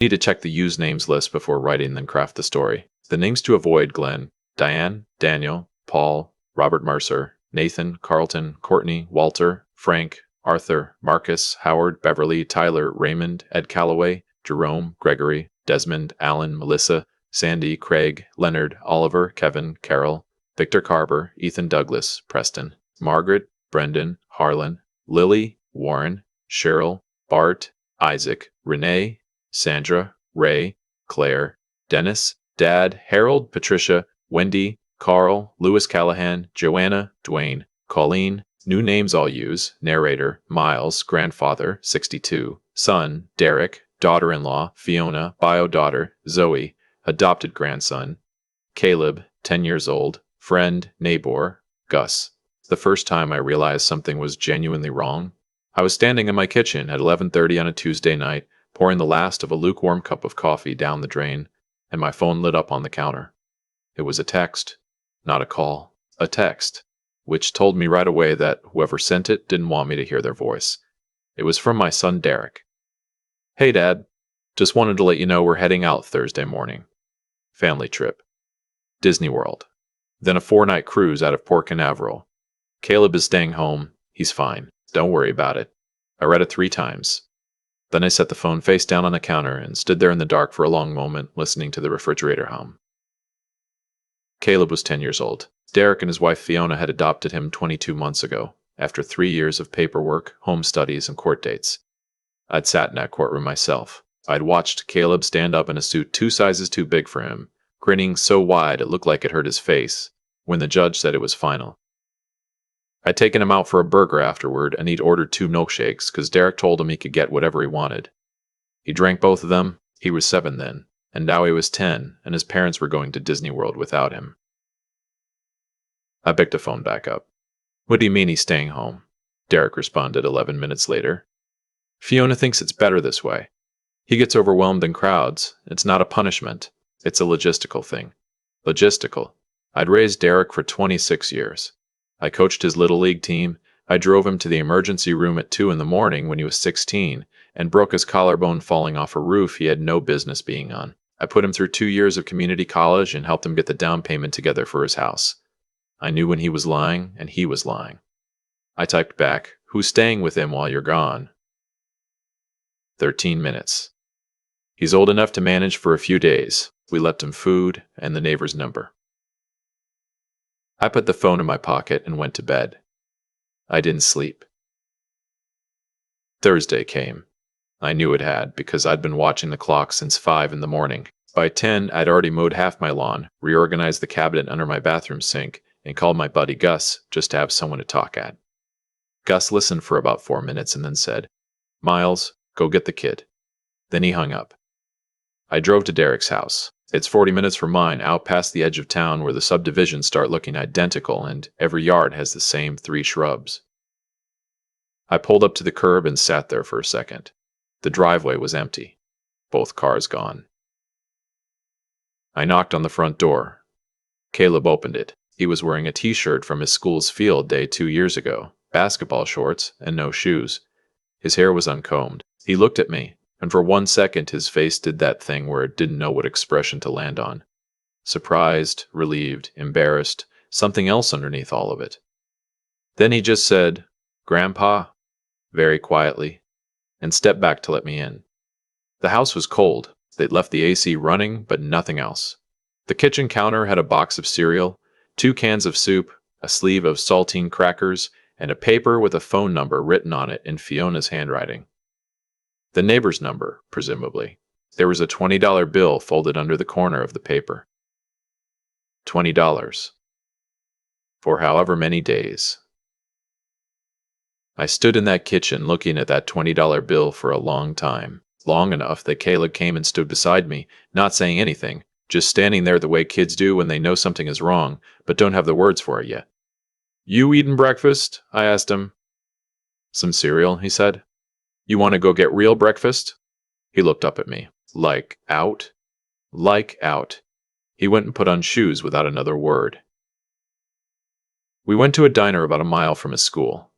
Need to check the use names list before writing, then craft the story. The names to avoid: Glenn, Diane, Daniel, Paul, Robert Mercer, Nathan, Carlton, Courtney, Walter, Frank, Arthur, Marcus, Howard, Beverly, Tyler, Raymond, Ed Calloway, Jerome, Gregory, Desmond, Alan, Melissa, Sandy, Craig, Leonard, Oliver, Kevin, Carol, Victor Carver, Ethan Douglas, Preston, Margaret, Brendan, Harlan, Lily, Warren, Cheryl, Bart, Isaac, Renee, Sandra, Ray, Claire, Dennis, Dad, Harold, Patricia, Wendy, Carl, Lewis Callahan, Joanna, Dwayne, Colleen, new names I'll use: narrator, Miles, grandfather, 62, son, Derek, daughter-in-law, Fiona, bio daughter, Zoe, adopted grandson, Caleb, 10 years old, friend, neighbor, Gus. The first time I realized something was genuinely wrong, I was standing in my kitchen at 11:30 on a Tuesday night, pouring the last of a lukewarm cup of coffee down the drain, and my phone lit up on the counter. It was a text, not a call, a text, which told me right away that whoever sent it didn't want me to hear their voice. It was from my son Derek. "Hey Dad, just wanted to let you know we're heading out Thursday morning. Family trip. Disney World. Then a 4-night cruise out of Port Canaveral. Caleb is staying home. He's fine. Don't worry about it. I read it 3 times. Then I set the phone face down on the counter and stood there in the dark for a long moment, listening to the refrigerator hum. Caleb was 10 years old. Derek and his wife Fiona had adopted him 22 months ago, after 3 years of paperwork, home studies, and court dates. I'd sat in that courtroom myself. I'd watched Caleb stand up in a suit 2 sizes too big for him, grinning so wide it looked like it hurt his face, when the judge said it was final. I'd taken him out for a burger afterward, and he'd ordered 2 milkshakes because Derek told him he could get whatever he wanted. He drank both of them. He was 7 then, and now he was 10, and his parents were going to Disney World without him. I picked the phone back up. "What do you mean he's staying home?" Derek responded 11 minutes later. "Fiona thinks it's better this way. He gets overwhelmed in crowds. It's not a punishment. It's a logistical thing." Logistical. I'd raised Derek for 26 years. I coached his Little League team. I drove him to the emergency room at 2 in the morning when he was 16 and broke his collarbone falling off a roof he had no business being on. I put him through 2 years of community college and helped him get the down payment together for his house. I knew when he was lying, and he was lying. I typed back, "Who's staying with him while you're gone?" 13 minutes. "He's old enough to manage for a few days. We left him food and the neighbor's number." I put the phone in my pocket and went to bed. I didn't sleep. Thursday came. I knew it had, because I'd been watching the clock since 5 in the morning. By 10, I'd already mowed half my lawn, reorganized the cabinet under my bathroom sink, and called my buddy Gus just to have someone to talk at. Gus listened for about 4 minutes and then said, "Miles, go get the kid." Then he hung up. I drove to Derek's house. It's 40 minutes from mine, out past the edge of town where the subdivisions start looking identical and every yard has the same 3 shrubs. I pulled up to the curb and sat there for a second. The driveway was empty. Both cars gone. I knocked on the front door. Caleb opened it. He was wearing a t-shirt from his school's field day 2 years ago, basketball shorts, and no shoes. His hair was uncombed. He looked at me, and for 1 second his face did that thing where it didn't know what expression to land on. Surprised, relieved, embarrassed, something else underneath all of it. Then he just said, "Grandpa," very quietly, and stepped back to let me in. The house was cold. They'd left the AC running, but nothing else. The kitchen counter had a box of cereal, 2 cans of soup, a sleeve of saltine crackers, and a paper with a phone number written on it in Fiona's handwriting. The neighbor's number, presumably. There was a $20 bill folded under the corner of the paper. $20. For however many days. I stood in that kitchen looking at that $20 bill for a long time. Long enough that Caleb came and stood beside me, not saying anything, just standing there the way kids do when they know something is wrong, but don't have the words for it yet. "You eatin' breakfast?" I asked him. "Some cereal," he said. "You want to go get real breakfast?" He looked up at me. Like out? Like out. He went and put on shoes without another word. We went to a diner about a mile from his school.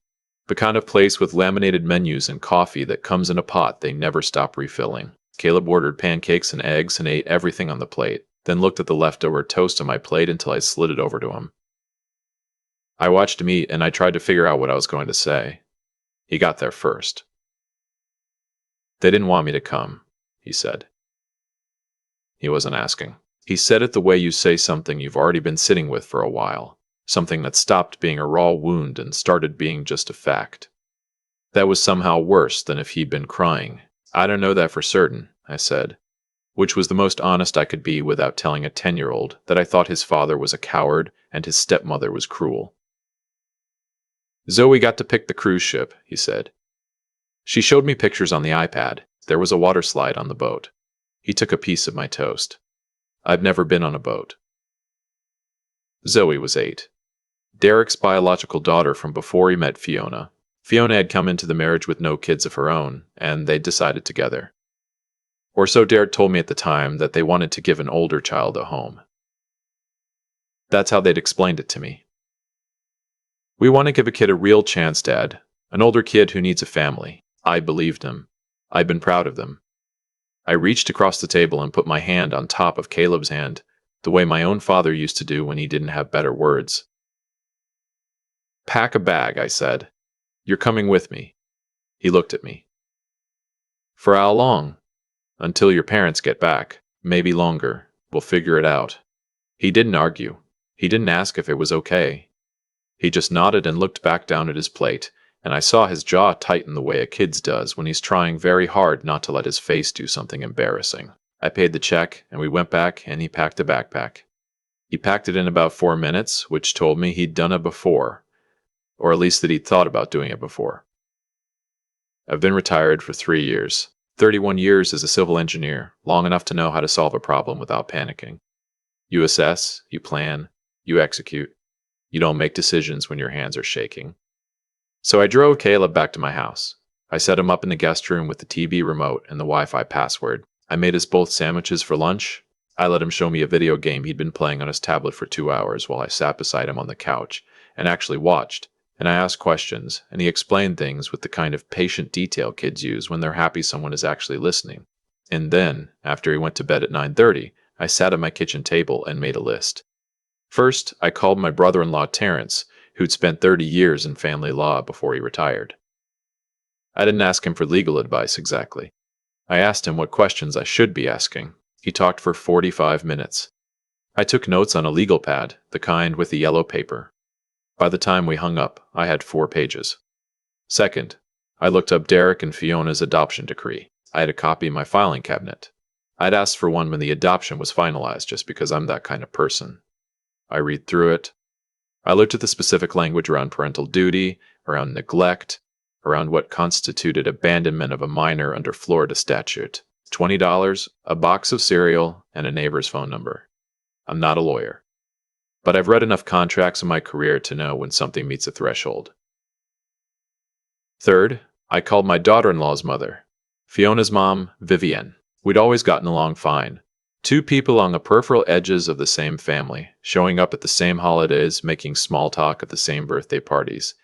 The kind of place with laminated menus and coffee that comes in a pot they never stop refilling. Caleb ordered pancakes and eggs and ate everything on the plate, then looked at the leftover toast on my plate until I slid it over to him. I watched him eat and I tried to figure out what I was going to say. He got there first. "They didn't want me to come," he said. He wasn't asking. He said it the way you say something you've already been sitting with for a while, something that stopped being a raw wound and started being just a fact. That was somehow worse than if he'd been crying. "I don't know that for certain," I said, which was the most honest I could be without telling a 10-year-old that I thought his father was a coward and his stepmother was cruel. "Zoe got to pick the cruise ship," he said. She showed me pictures on the iPad. There was a water slide on the boat. He took a piece of my toast. I've never been on a boat. Zoe was 8. Derek's biological daughter from before he met Fiona. Fiona had come into the marriage with no kids of her own, and they decided together. Or so Derek told me at the time, that they wanted to give an older child a home. That's how they'd explained it to me. "We want to give a kid a real chance, Dad. An older kid who needs a family." I believed him. I'd been proud of them. I reached across the table and put my hand on top of Caleb's hand, the way my own father used to do when he didn't have better words. "Pack a bag," I said. "You're coming with me." He looked at me. "For how long?" "Until your parents get back. Maybe longer. We'll figure it out." He didn't argue. He didn't ask if it was okay. He just nodded and looked back down at his plate, and I saw his jaw tighten the way a kid's does when he's trying very hard not to let his face do something embarrassing. I paid the check, and we went back, and he packed a backpack. He packed it in about 4 minutes, which told me he'd done it before, or at least that he'd thought about doing it before. I've been retired for 3 years. 31 years as a civil engineer, long enough to know how to solve a problem without panicking. You assess, you plan, you execute. You don't make decisions when your hands are shaking. So I drove Caleb back to my house. I set him up in the guest room with the TV remote and the Wi-Fi password. I made us both sandwiches for lunch. I let him show me a video game he'd been playing on his tablet for 2 hours while I sat beside him on the couch and actually watched. And I asked questions, and he explained things with the kind of patient detail kids use when they're happy someone is actually listening. And then, after he went to bed at 9:30, I sat at my kitchen table and made a list. First, I called my brother-in-law Terrence, who'd spent 30 years in family law before he retired. I didn't ask him for legal advice exactly. I asked him what questions I should be asking. He talked for 45 minutes. I took notes on a legal pad, the kind with the yellow paper. By the time we hung up, I had 4 pages. Second, I looked up Derek and Fiona's adoption decree. I had a copy in my filing cabinet. I'd asked for one when the adoption was finalized just because I'm that kind of person. I read through it. I looked at the specific language around parental duty, around neglect, around what constituted abandonment of a minor under Florida statute. $20, a box of cereal, and a neighbor's phone number. I'm not a lawyer, but I've read enough contracts in my career to know when something meets a threshold. Third, I called my daughter-in-law's mother, Fiona's mom, Vivienne. We'd always gotten along fine. 2 people on the peripheral edges of the same family, showing up at the same holidays, making small talk at the same birthday parties.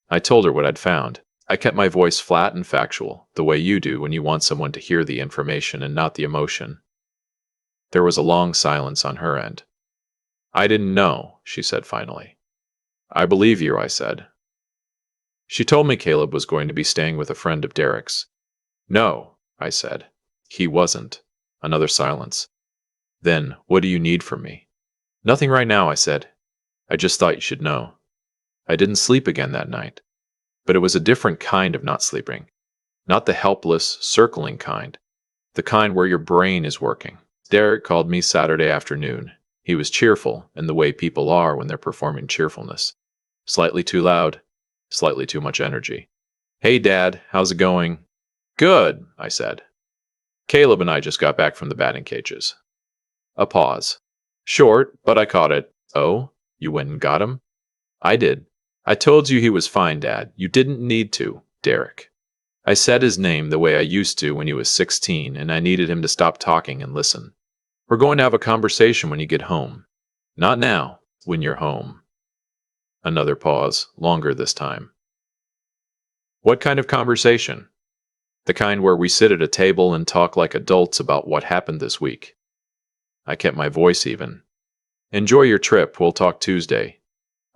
I told her what I'd found. I kept my voice flat and factual, the way you do when you want someone to hear the information and not the emotion. There was a long silence on her end. "I didn't know," she said finally. "I believe you," I said. She told me Caleb was going to be staying with a friend of Derek's. "No," I said. "He wasn't." Another silence. "Then, what do you need from me?" "Nothing right now," I said. "I just thought you should know." I didn't sleep again that night. But it was a different kind of not sleeping. Not the helpless, circling kind. The kind where your brain is working. Derek called me Saturday afternoon. He was cheerful, in the way people are when they're performing cheerfulness. Slightly too loud, slightly too much energy. "Hey, Dad, how's it going?" "Good," I said. "Caleb and I just got back from the batting cages." A pause. Short, but I caught it. "Oh, you went and got him?" "I did. I told you he was fine, Dad. You didn't need to, Derek." I said his name the way I used to when he was 16, and I needed him to stop talking and listen. "We're going to have a conversation when you get home." "Not now, when you're home." Another pause, longer this time. "What kind of conversation?" The kind where we sit at a table and talk like adults about what happened this week. I kept my voice even. Enjoy your trip, we'll talk Tuesday.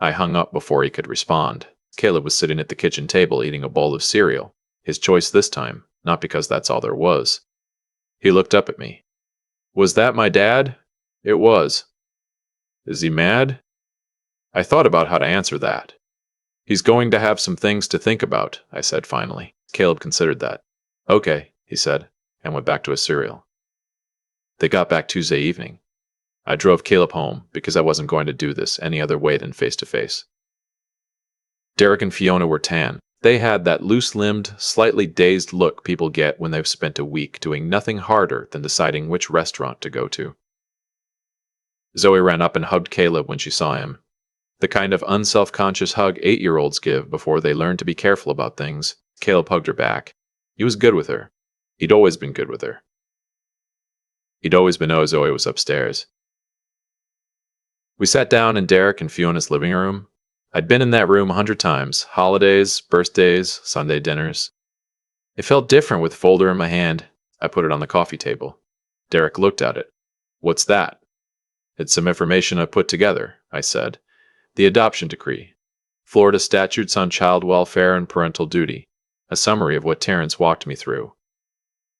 I hung up before he could respond. Caleb was sitting at the kitchen table eating a bowl of cereal. His choice this time, not because that's all there was. He looked up at me. Was that my dad? It was. Is he mad? I thought about how to answer that. He's going to have some things to think about, I said finally. Caleb considered that. Okay, he said, and went back to his cereal. They got back Tuesday evening. I drove Caleb home because I wasn't going to do this any other way than face-to-face. Derek and Fiona were tan. They had that loose-limbed, slightly dazed look people get when they've spent a week doing nothing harder than deciding which restaurant to go to. Zoe ran up and hugged Caleb when she saw him. The kind of unself-conscious hug 8-year-olds give before they learn to be careful about things. Caleb hugged her back. He was good with her. He'd always been good with her. He'd always been know Zoe was upstairs. We sat down in Derek and Fiona's living room. I'd been in that room 100 times, holidays, birthdays, Sunday dinners. It felt different with a folder in my hand. I put it on the coffee table. Derek looked at it. What's that? It's some information I put together, I said. The adoption decree. Florida statutes on child welfare and parental duty. A summary of what Terrence walked me through.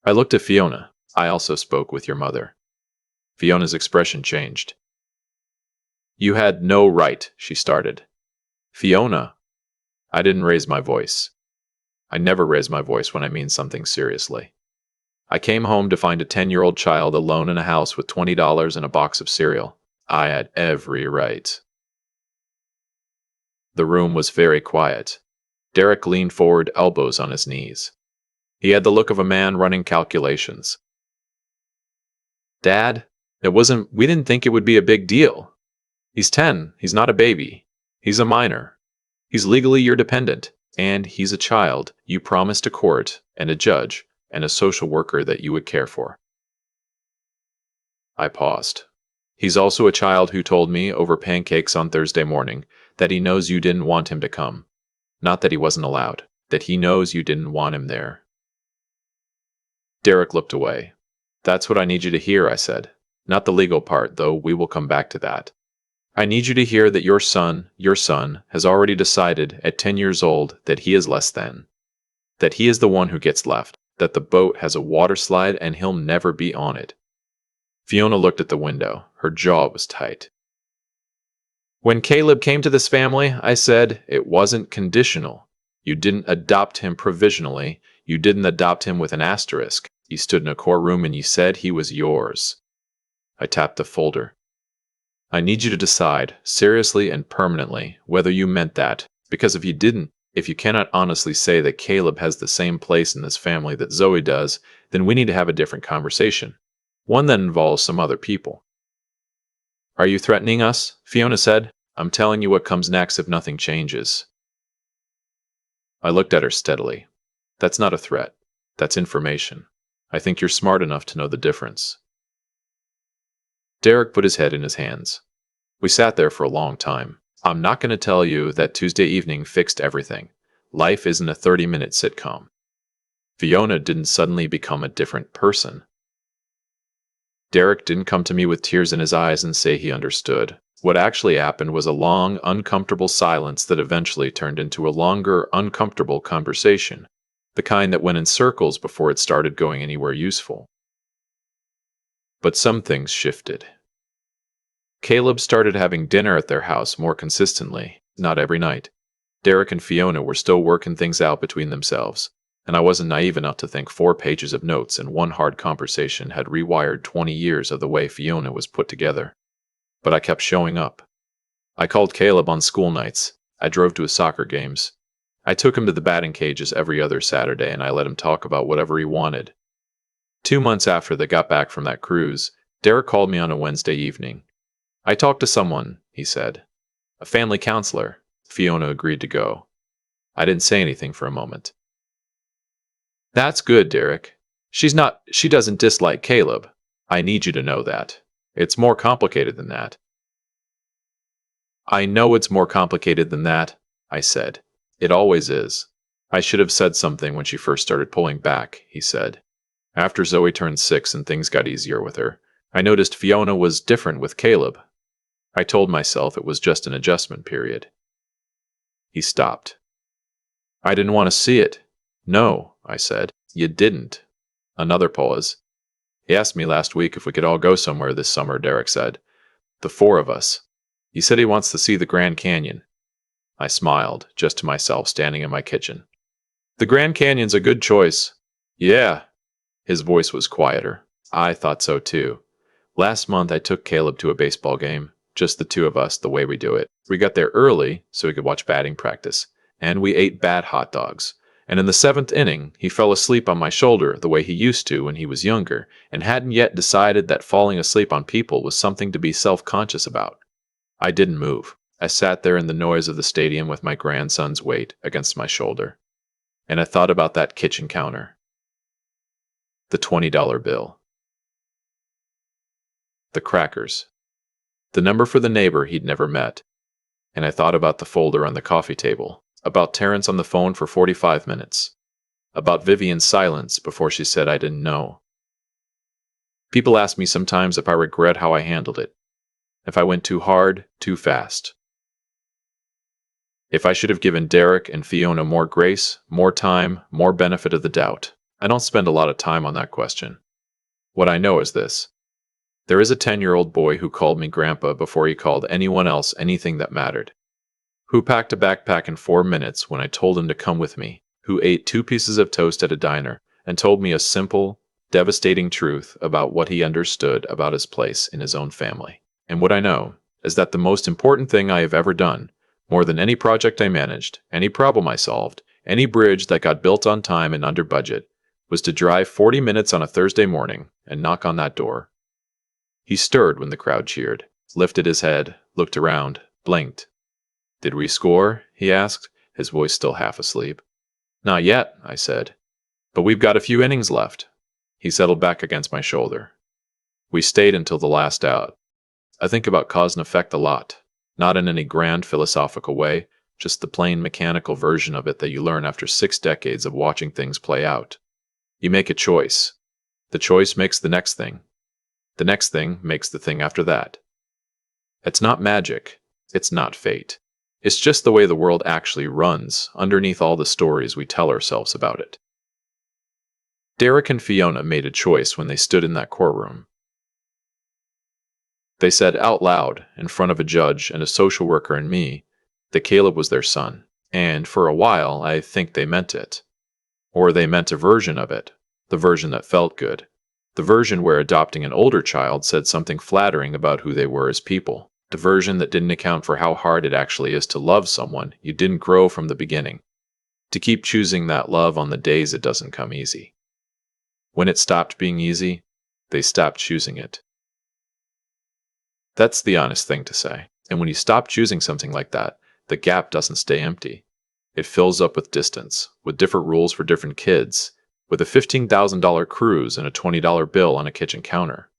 I looked at Fiona. I also spoke with your mother. Fiona's expression changed. You had no right, she started. Fiona. I didn't raise my voice. I never raise my voice when I mean something seriously. I came home to find a 10-year-old child alone in a house with $20 and a box of cereal. I had every right. The room was very quiet. Derek leaned forward, elbows on his knees. He had the look of a man running calculations. Dad, we didn't think it would be a big deal. He's 10, he's not a baby. He's a minor. He's legally your dependent, and he's a child you promised a court and a judge and a social worker that you would care for. I paused. He's also a child who told me over pancakes on Thursday morning that he knows you didn't want him to come. Not that he wasn't allowed, that he knows you didn't want him there. Derek looked away. That's what I need you to hear, I said. Not the legal part, though we will come back to that. I need you to hear that your son, has already decided at 10 years old that he is less than. That he is the one who gets left, that the boat has a water slide and he'll never be on it. Fiona looked at the window. Her jaw was tight. When Caleb came to this family, I said it wasn't conditional. You didn't adopt him provisionally. You didn't adopt him with an asterisk. You stood in a courtroom and you said he was yours. I tapped the folder. I need you to decide, seriously and permanently, whether you meant that, because if you didn't, if you cannot honestly say that Caleb has the same place in this family that Zoe does, then we need to have a different conversation. One that involves some other people. Are you threatening us? Fiona said. I'm telling you what comes next if nothing changes. I looked at her steadily. That's not a threat. That's information. I think you're smart enough to know the difference. Derek put his head in his hands. We sat there for a long time. I'm not going to tell you that Tuesday evening fixed everything. Life isn't a 30-minute sitcom. Fiona didn't suddenly become a different person. Derek didn't come to me with tears in his eyes and say he understood. What actually happened was a long, uncomfortable silence that eventually turned into a longer, uncomfortable conversation, the kind that went in circles before it started going anywhere useful. But some things shifted. Caleb started having dinner at their house more consistently, not every night. Derek and Fiona were still working things out between themselves, and I wasn't naive enough to think 4 pages of notes and one hard conversation had rewired 20 years of the way Fiona was put together. But I kept showing up. I called Caleb on school nights. I drove to his soccer games. I took him to the batting cages every other Saturday, and I let him talk about whatever he wanted. 2 months after they got back from that cruise, Derek called me on a Wednesday evening. I talked to someone, he said. A family counselor. Fiona agreed to go. I didn't say anything for a moment. That's good, Derek. She doesn't dislike Caleb. I need you to know that. It's more complicated than that. I know it's more complicated than that, I said. It always is. I should have said something when she first started pulling back, he said. After Zoe turned 6 and things got easier with her, I noticed Fiona was different with Caleb. I told myself it was just an adjustment period. He stopped. I didn't want to see it. No, I said. You didn't. Another pause. He asked me last week if we could all go somewhere this summer, Derek said. The 4 of us. He said he wants to see the Grand Canyon. I smiled, just to myself standing in my kitchen. The Grand Canyon's a good choice. Yeah. His voice was quieter. I thought so too. Last month I took Caleb to a baseball game, just the 2 of us, the way we do it. We got there early so we could watch batting practice, and we ate bad hot dogs. And in the 7th inning, he fell asleep on my shoulder the way he used to when he was younger, and hadn't yet decided that falling asleep on people was something to be self-conscious about. I didn't move. I sat there in the noise of the stadium with my grandson's weight against my shoulder. And I thought about that kitchen counter. The $20 bill. The crackers. The number for the neighbor he'd never met. And I thought about the folder on the coffee table. About Terrence on the phone for 45 minutes. About Vivian's silence before she said I didn't know. People ask me sometimes if I regret how I handled it. If I went too hard, too fast. If I should have given Derek and Fiona more grace, more time, more benefit of the doubt. I don't spend a lot of time on that question. What I know is this. There is a 10-year-old boy who called me Grandpa before he called anyone else anything that mattered. Who packed a backpack in 4 minutes when I told him to come with me. Who ate 2 pieces of toast at a diner and told me a simple, devastating truth about what he understood about his place in his own family. And what I know is that the most important thing I have ever done, more than any project I managed, any problem I solved, any bridge that got built on time and under budget, was to drive 40 minutes on a Thursday morning and knock on that door. He stirred when the crowd cheered, lifted his head, looked around, blinked. Did we score? He asked, his voice still half asleep. Not yet, I said. But we've got a few innings left. He settled back against my shoulder. We stayed until the last out. I think about cause and effect a lot. Not in any grand philosophical way, just the plain mechanical version of it that you learn after 6 decades of watching things play out. You make a choice. The choice makes the next thing. The next thing makes the thing after that. It's not magic. It's not fate. It's just the way the world actually runs, underneath all the stories we tell ourselves about it. Derek and Fiona made a choice when they stood in that courtroom. They said out loud, in front of a judge and a social worker and me, that Caleb was their son. And for a while, I think they meant it. Or they meant a version of it, the version that felt good. The version where adopting an older child said something flattering about who they were as people. The version that didn't account for how hard it actually is to love someone you didn't grow from the beginning. To keep choosing that love on the days it doesn't come easy. When it stopped being easy, they stopped choosing it. That's the honest thing to say. And when you stop choosing something like that, the gap doesn't stay empty. It fills up with distance, with different rules for different kids, with a $15,000 cruise and a $20 bill on a kitchen counter.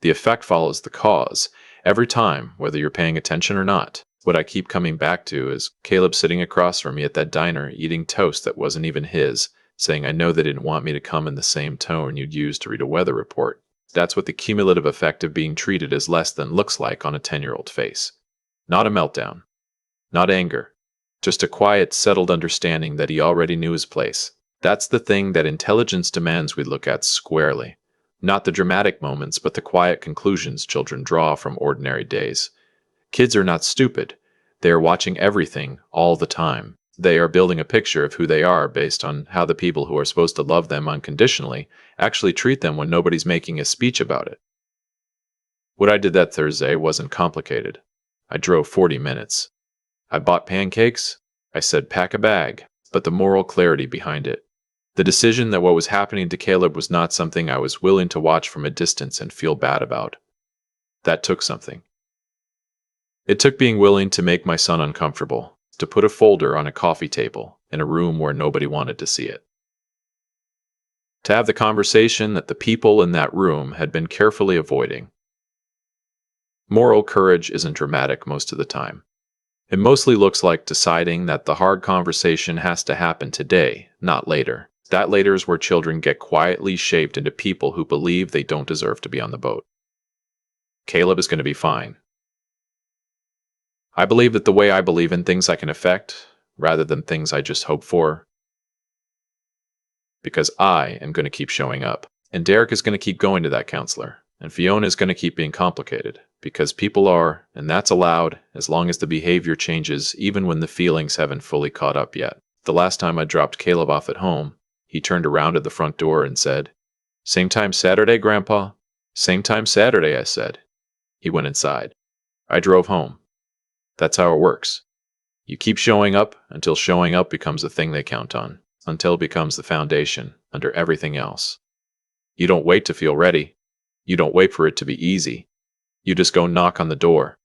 The effect follows the cause, every time, whether you're paying attention or not. What I keep coming back to is Caleb sitting across from me at that diner eating toast that wasn't even his, saying I know they didn't want me to come in the same tone you'd use to read a weather report. That's what the cumulative effect of being treated as less than looks like on a 10-year-old face. Not a meltdown. Not anger. Just a quiet, settled understanding that he already knew his place. That's the thing that intelligence demands we look at squarely. Not the dramatic moments, but the quiet conclusions children draw from ordinary days. Kids are not stupid. They are watching everything, all the time. They are building a picture of who they are based on how the people who are supposed to love them unconditionally actually treat them when nobody's making a speech about it. What I did that Thursday wasn't complicated. I drove 40 minutes. I bought pancakes. I said pack a bag, but the moral clarity behind it. The decision that what was happening to Caleb was not something I was willing to watch from a distance and feel bad about. That took something. It took being willing to make my son uncomfortable, to put a folder on a coffee table in a room where nobody wanted to see it. To have the conversation that the people in that room had been carefully avoiding. Moral courage isn't dramatic most of the time. It mostly looks like deciding that the hard conversation has to happen today, not later. That later is where children get quietly shaped into people who believe they don't deserve to be on the boat. Caleb is going to be fine. I believe that the way I believe in things I can affect, rather than things I just hope for, because I am going to keep showing up. And Derek is going to keep going to that counselor. And Fiona is going to keep being complicated, because people are, and that's allowed as long as the behavior changes even when the feelings haven't fully caught up yet. The last time I dropped Caleb off at home, he turned around at the front door and said, "Same time Saturday, Grandpa?" "Same time Saturday," I said. He went inside. I drove home. That's how it works. You keep showing up until showing up becomes the thing they count on, until it becomes the foundation under everything else. You don't wait to feel ready. You don't wait for it to be easy. You just go knock on the door.